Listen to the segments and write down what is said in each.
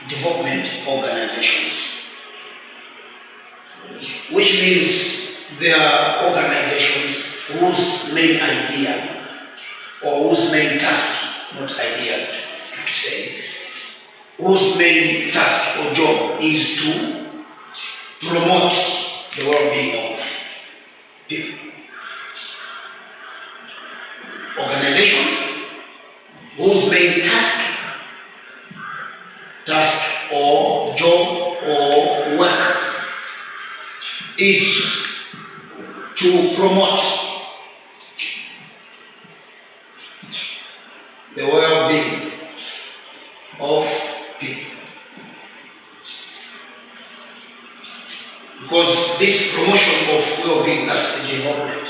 development organizations, which means they are organizations whose main idea or whose main task, not idea to say, whose main task or job is to promote the well-being of people. Organizations whose main task or job or work is to promote the well-being of people. Because this promotion of well-being, that's the development.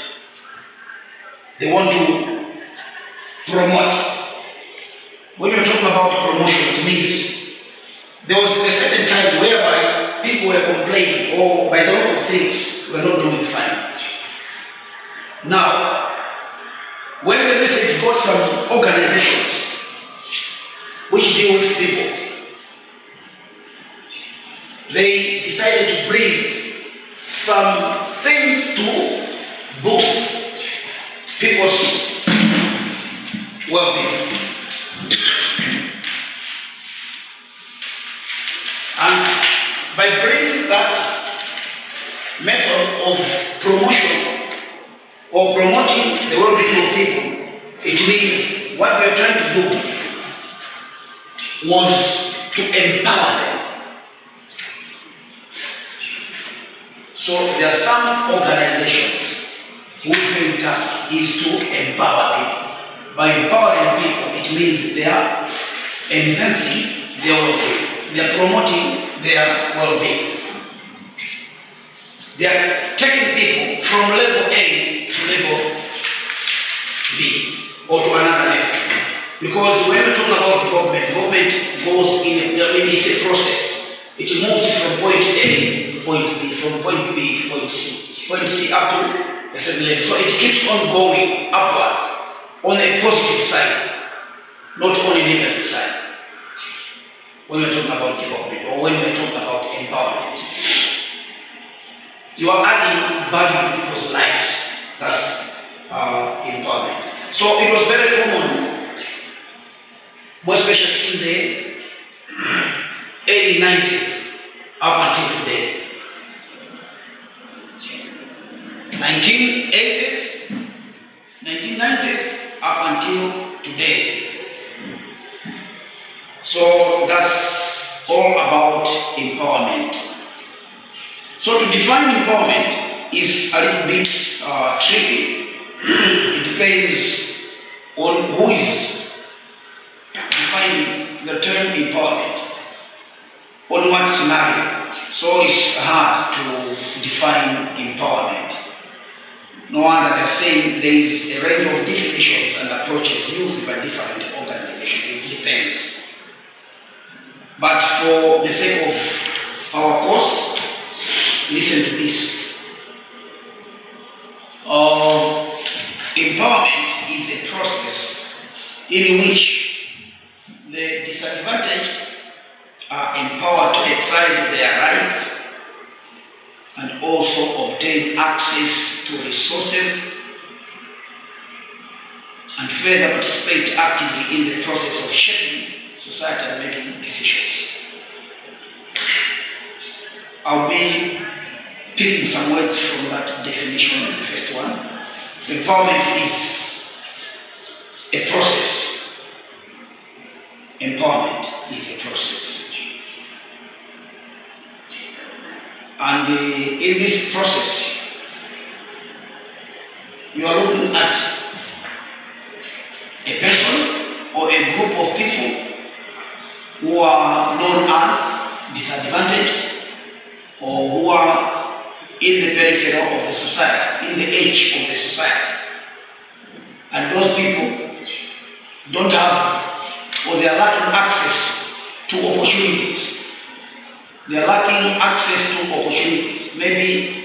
They want to promote. When you're talking about promotion, it means there was a certain time whereby people were complaining, or by the lot of things were not doing fine. Now, when the message got from organizations which deal with people, they decided to bring some things to boost people's well-being. And by bringing that method of promotion or promoting the well-being of people, it means what we are trying to do was to empower them. So there are some organizations whose main task is to empower people. By empowering people, it means they are enhancing their well-being. They are promoting their well-being. They are taking people from level A to level B or to another level. Because when we talk about development goes in a process. It moves from point A to point B, from point B to point C up to a certain level. So it keeps on going upward on a positive side, not on a negative side. When we're talking about development or when we're talking about empowerment, you are adding value to people's lives. That's empowerment. So it was very common, more especially in the early 90s up until today. 1980s, 1990s up until today. So that's all about empowerment. So to define empowerment is a little bit tricky. It depends on who is defining the term empowerment, on what scenario. So it's hard to define empowerment. No wonder they're saying there is a range of definitions and approaches used by different organizations. It depends. But for the sake of our course, listen to this. Empowerment is a process in which the disadvantaged are empowered to exercise their rights and also obtain access to resources and further participate actively in the process of shaping society and making decisions. I'll be picking some words from that definition, the first one. Empowerment is a process. Empowerment is a process. And in this process, you are looking at a person or a group of people who are known as disadvantaged or who are in the periphery of the society, in the edge of the society. And those people don't have, or they are lacking access to opportunities. They are lacking access to opportunities. Maybe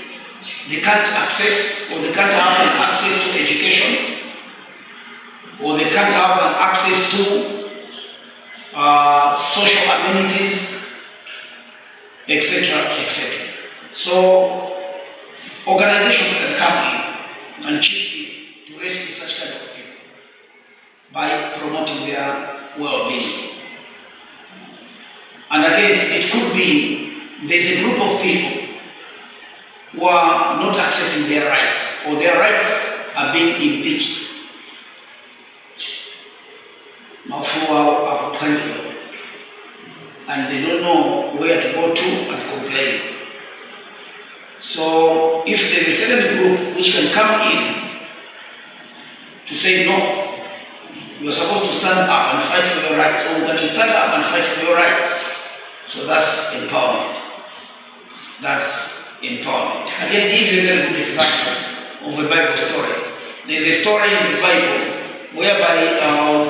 they can't access, or they can't have an access to education, or they can't have an access to social amenities, etc., etc. So organizations can come in and chip in to rescue such kind of people by promoting their well-being. And again, it could be there's a group of people who are not accessing their rights, or their rights are being impeached. And they don't know where to go to and complain. So if there is a certain group which can come in to say, no, you are supposed to stand up and fight for your rights, or when you stand up and fight for your rights, so that's empowerment. That's empowerment. I can give you a very good example of a Bible story. There is a story in the Bible whereby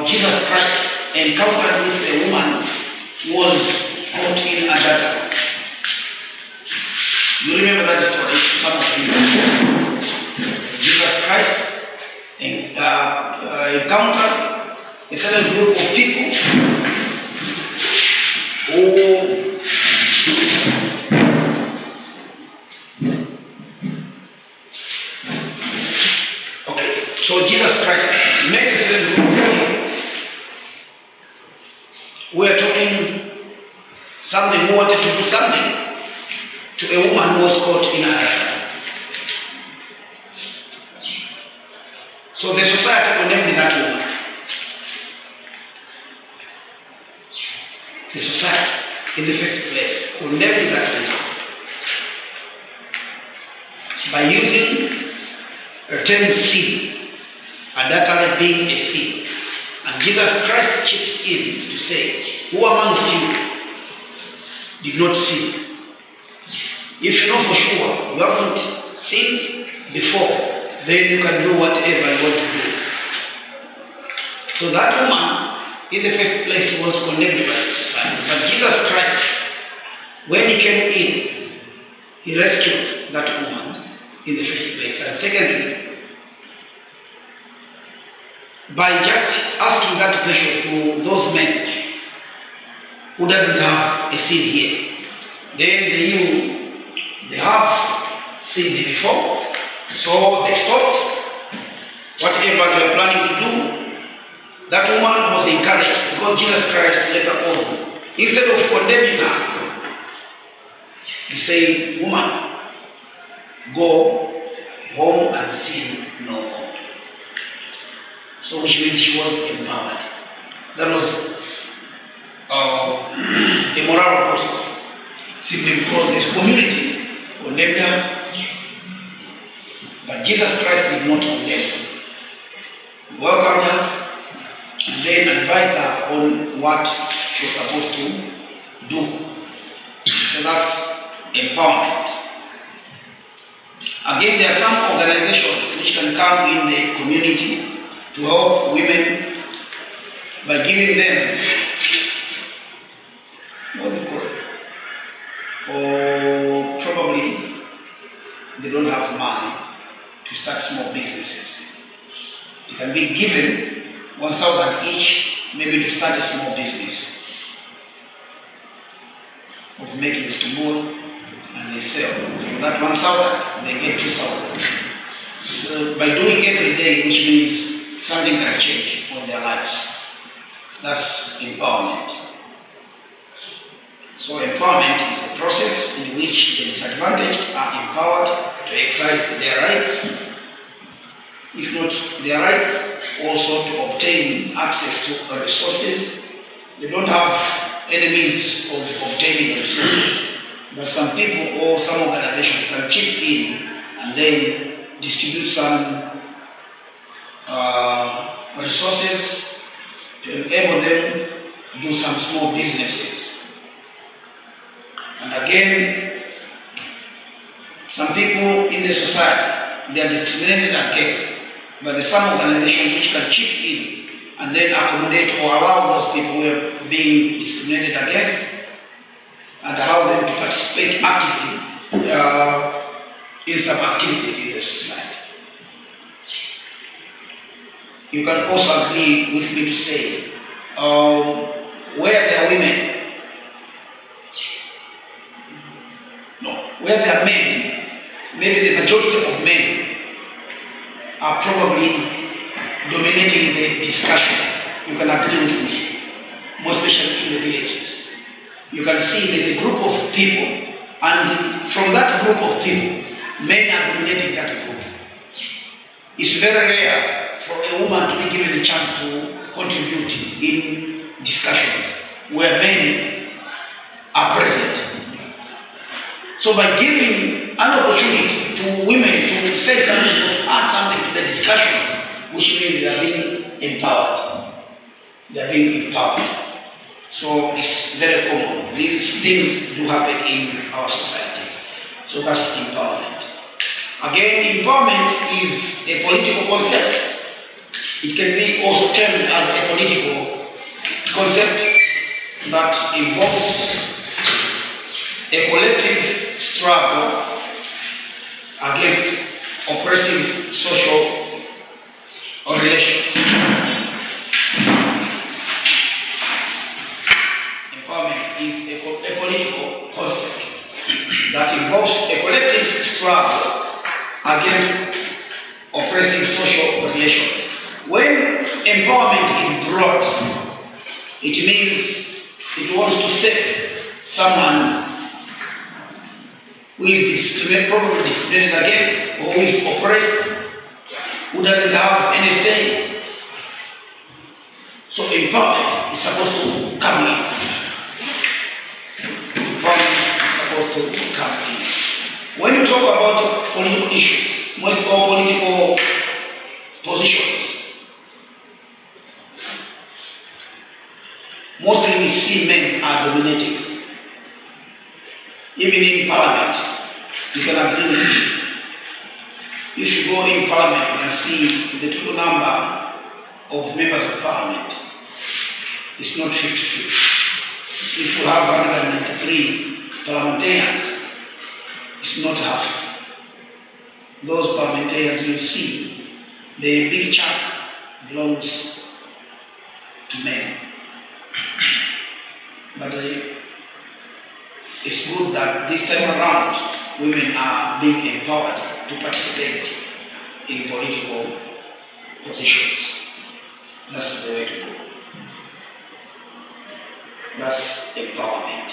Jesus Christ encountered with a woman who was caught in adultery. You remember that story? Some of you. Jesus Christ encountered a certain group of people who So Jesus Christ met a certain group of people. We are talking something who wanted to do something to a woman who was caught in adultery. So the society condemned that woman. The society, in the first place, condemned that woman by using a term sin. Adultery being a sin. And Jesus Christ chips in to say, who amongst you did not sin? If you know for sure you haven't sinned before, then you can do whatever you want to do. So that woman, in the first place, was condemned by society. But Jesus Christ, when he came in, he rescued that woman in the first place. And secondly, by just asking that question to those men who doesn't have a sin here, then they have sinned before, so they stopped whatever they were planning to do. That woman was encouraged because Jesus Christ later on, instead of condemning her, he said, woman, go home and sin no more. So which means she was empowered. That was a moral process. Simply because this community condemned her, but Jesus Christ did not condemn her. He welcomed her and then advised her on what she was supposed to do. So that's empowerment. Again, there are some organizations which can come in the community to help women by giving them what do you call it? Or probably they don't have money to start small businesses. It can be given 1,000 each, maybe to start a small business of making small and they sell. For that 1,000, they get 2,000. So by doing every day, which means something can change on their lives. That's empowerment. So empowerment is a process in which the disadvantaged are empowered to exercise their rights, if not their rights, also to obtain access to resources. They don't have any means of obtaining resources, but some people or some organizations can chip in and then distribute some resources to enable them to do some small businesses. And again, some people in the society, they are discriminated against, but there are some organizations which can chip in and then accommodate or allow those people who are being discriminated against and allow them to participate actively in some activities in the society. You can also agree with me to say, where there are women where there are men, maybe the majority of men are probably dominating the discussion. You can agree with me, more especially in the villages. You can see there's a group of people, and from that group of people, men are dominating that group. It's very rare for a woman to be given the chance to contribute in discussions where men are present. So by giving an opportunity to women to say something, to add something to the discussion, which means they are being empowered. They are being empowered. So it's very common. These things do happen in our society. So that's empowerment. Again, empowerment is a political concept. It can be also termed as a political concept that involves a collective struggle against oppressive social relations. Empowerment is a political concept that involves a collective struggle against oppressive social relations. When empowerment is brought, it means it wants to set someone who is discriminated, probably discriminated against, or who is oppressed, who doesn't have any say. So empowerment is supposed to come in. Empowerment is supposed to come in. When you talk about political issues, most of political positions, mostly we see men are dominating. Even in parliament, you can agree with me. If you go in parliament, you can see the total number of members of parliament. It's not 50-50. If you have 193 parliamentarians, it's not half. Those parliamentarians you see, the big chunk belongs to men. But it's good that this time around, women are being empowered to participate in political positions. That's the way to go. That's empowerment.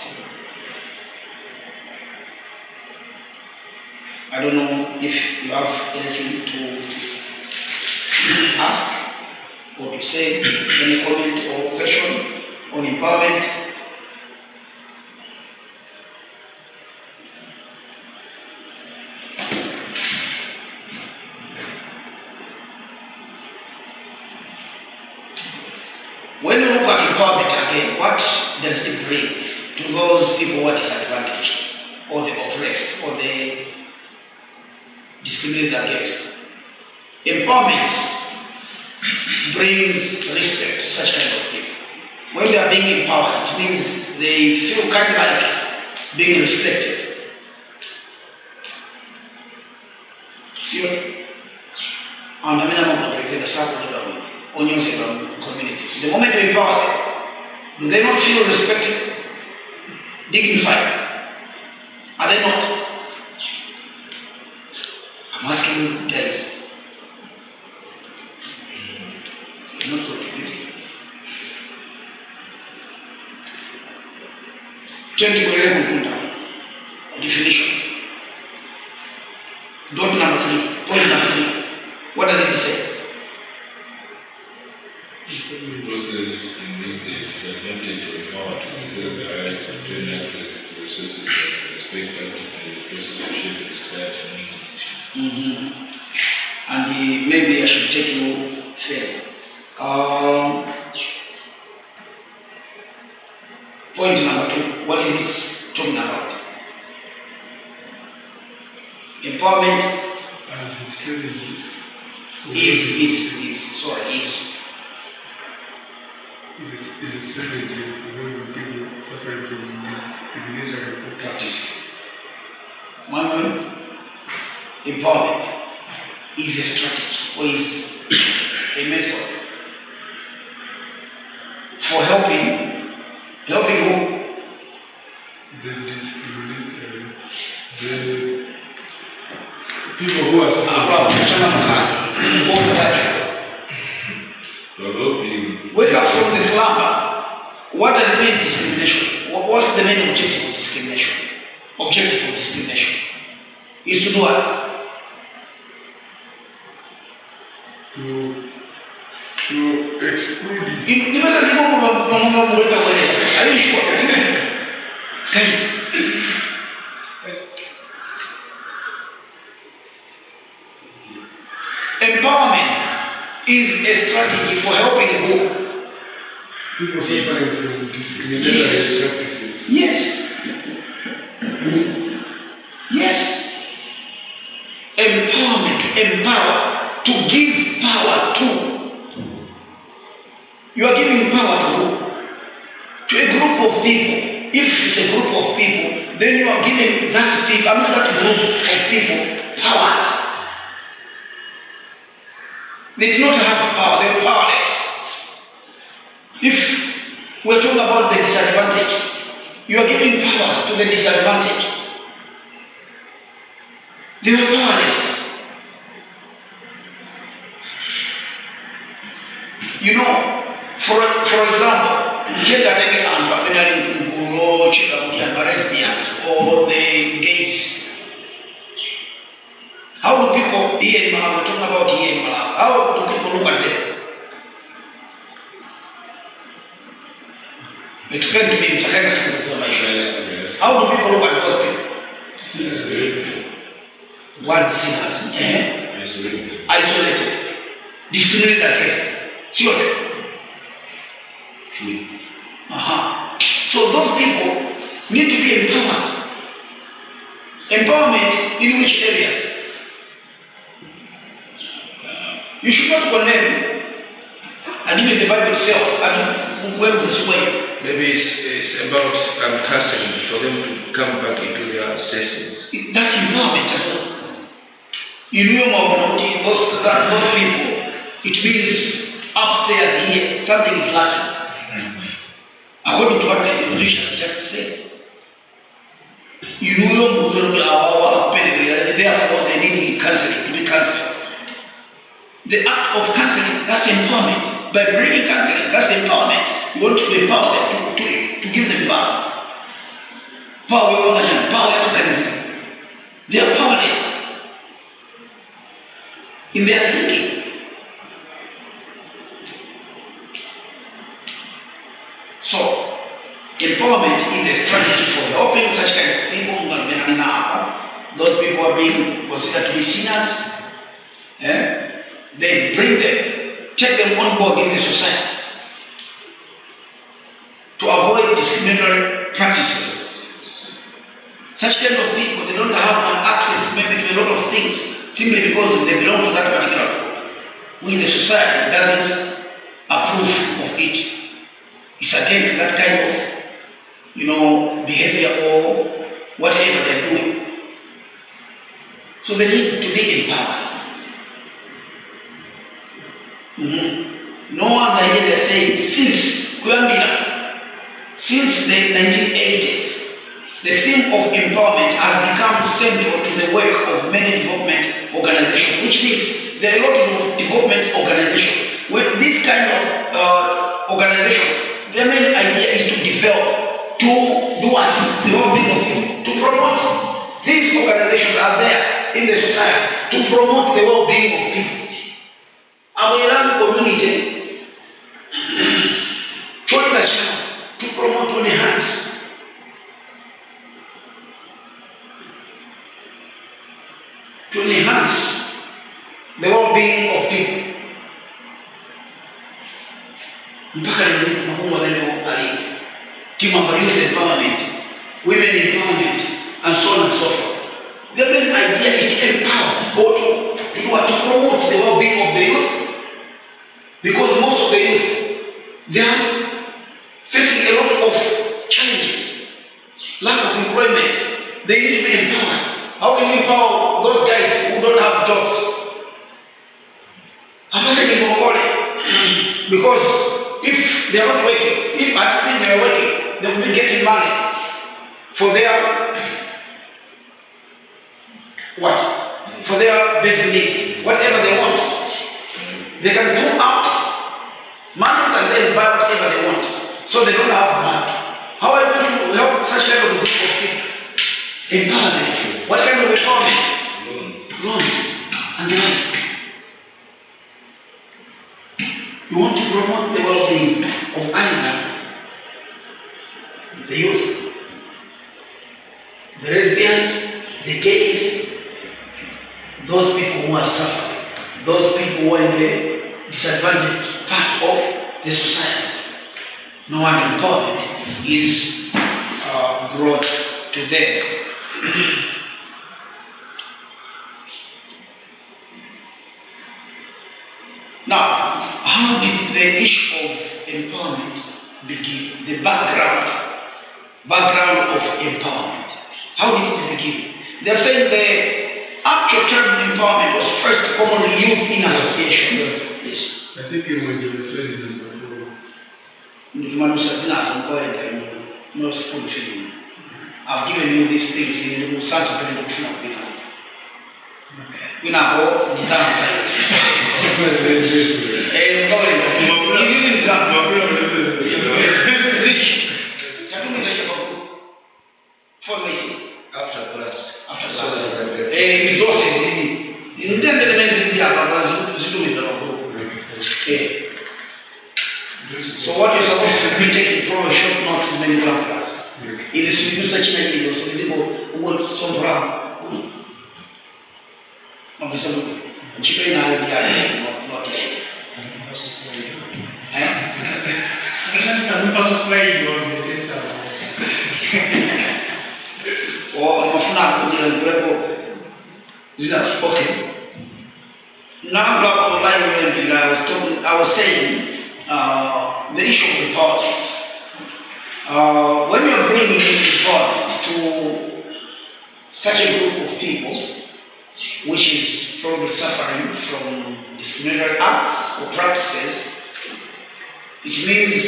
I don't know if you have anything to ask or to say, any comment or question on empowerment. When you look at empowerment again, what does it bring to those people who are disadvantaged, or the oppressed, or the discriminated against? Empowerment brings respect to such kind of people. When they are being empowered, it means they feel kind of like being respected. And I mean, I'm not going to say on your communities. The moment you empower them, do they not feel respected, dignified? Are they not? I'm asking you guys. You're not so confused. 20 definition. Dot number 3. Point number 3. What does it say? And maybe I should take you further. Point number 2. What is it talking about? Empowerment empowerment is a strategy or is a method for helping who? People who are wake up from the slumber. What does it mean, discrimination? What's the main objective of discrimination? Objective of discrimination is to do what? To exclude Empowerment is a strategy for helping who? people suffering from discrimination. Yes. Yes. Empowerment, to empower, to give power to. You are giving power to who? To a group of people. If it's a group of people, then you are giving that group of people power. They do not have power, they are powerless. If we are talking about the disadvantage, you are giving power to the disadvantage. They are powerless. You know, for example, or the gays. How do people here in Malawi, we're talking about here in Malawi, how do people look at them? Explain to me, how do people look at those people? One sinners, isolated, discriminated against. Sure. So those people need to be empowered. Empowerment in which area? You should not condemn. And even the Bible itself, where this way. Maybe it's about counseling for them to come back into their senses. That's empowerment as well. You know those people, it means upstairs here, something is lacking. According to what the position just said. You know therefore they need counseling to be counseled. The act of counseling, that's empowerment. By bringing counseling, that's empowerment. You want to empower them, to give them power. Power organism. They are powerless in their thinking. So, empowerment is a strategy for helping such kind of people. Those people are being considered to be sinners. They bring them, take them on board in the society to avoid discriminatory practices. Such kind of people, they don't have an access maybe to a lot of things simply because they belong to that particular group. When the society doesn't approve of it, it's against that kind of, behavior or whatever they're doing. So they need to be empowered. No wonder here they're saying, since the 1980s, the theme of empowerment has become central to the work of many development organizations, which means there are a lot of development organizations. With this kind of organization, their main idea is to develop, to do what? The whole thing of you, to promote. These organizations are there in the society to promote the well-being of people. Our community, to promote, to enhance. To enhance the well-being of people. Youth empowerment, women empowerment, and so on and so forth. The main idea is to empower or to promote the well-being of the youth. Because most of the youth, they are facing a lot of challenges, lack of employment. They need to be empowered. How can you empower those guys who don't have jobs? I'm not saying because if they are not working, if I think they are working, they will be getting money for their what? For their basic needs, whatever they want. They can go out, market and then buy whatever they want. So they don't have money. How are you going to help such kind of group of people? Empowerment. What kind of empowerment? Loan. And then you want to promote the well-being of animals, the youth, the lesbians, the gays, those people who are suffering, those people who are in the disadvantaged part of the society. No one empowerment is brought to them. Now, how did the issue of empowerment begin? The background of empowerment. How did it begin? They are saying the actual term empowerment was first commonly used in association. Yes. I think it was the president before. I've given you these things in the Santa benediction of the we now go design. After class. So what you're supposed to be taking from a short notes in many class. It is to do such ideas, so people who want some brown. Okay. Now, I was saying the issue of the politics. When you're bringing involvement to such a group of people, which is probably suffering from discriminatory acts or practices, it means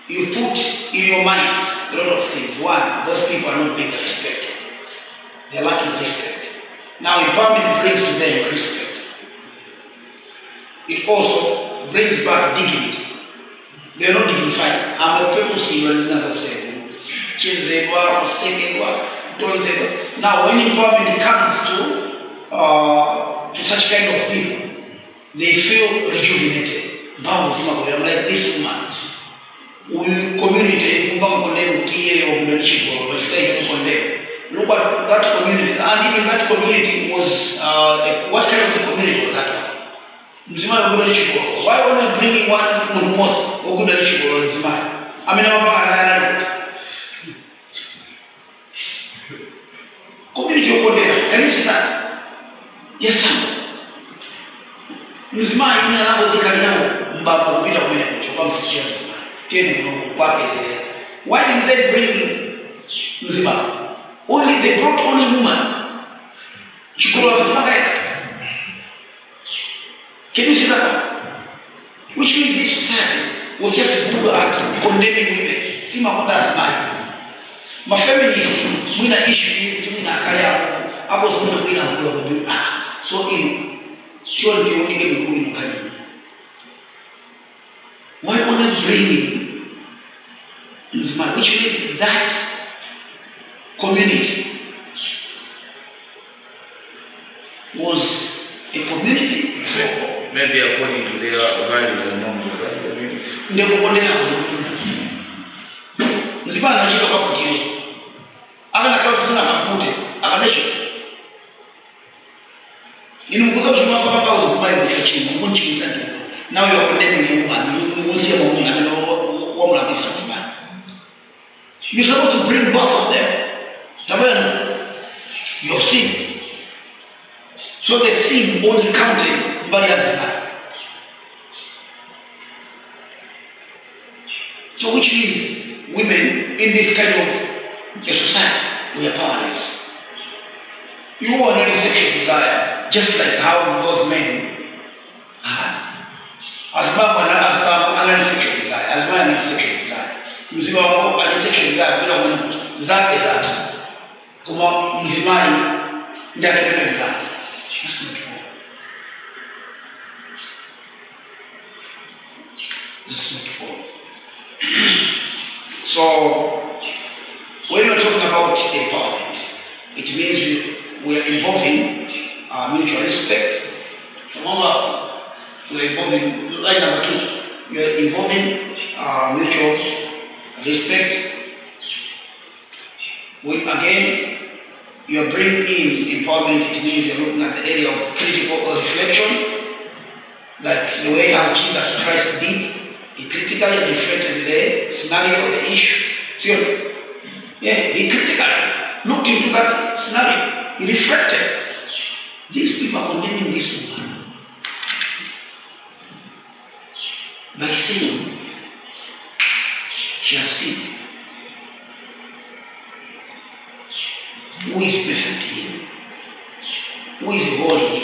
you put in your mind a lot of things. One, those people are not being respected. They are lacking respect. Now, empowerment brings to them respect. It also brings back dignity. They are not dignified. And the people see when another said, now, when empowerment comes to such kind of people, they feel rejuvenated. Now, I'm like this woman. Community, look at that community, and even that community was, what kind of a community was that one? Why only bringing one most or good I mean, community over there, can you see that? Yes, sir. Mzima ina nabo zikaliao mbaba kupita kwenye kuchukua msichana tena mpaka ile. Why did they bring Mzima? Only they brought only woman. Chukua mzima. Can you see that? Which means this society was just good at condemning women. Sima kuta smart. My feminists wina issue wina kaya hapo sasa wina ndio so in sure you only get to in Kali. Why only bringing Islam, which means that community was a community. Maybe according to their values and norms of that community. Ndio kuonea Mzibana anashika kwa kutini. Ana kwa tuna kapute, akadesha. Inunguza ushuma kwa baba uzubai kwa chini, munchi mtani. Now you are condemning woman, you will see a woman and a woman like this. You're supposed to bring both of them. Your sin. So the sin only counted by the man. So which means women in this kind of society, we are powerless. You are not a sexual desire, just like how those men are. As man has sexual desire, as man has sexual desire. Mzima wako alisexual desire bila mwanamke. Zake zake. Kama mzimani That's not war. That's not war. So, when we're talking about empowerment, it means we are involving mutual respect. Remember, we're involving, line number 2, you're involving mutual respect. Again, you're bringing in empowerment. It means you're looking at the area of critical reflection, like the way how Jesus Christ did. He critically reflected the scenario of the issue. So, he critically looked into that scenario. He reflected. These people are condemning this woman by saying she has sinned. Who is perfect here? Who is holy?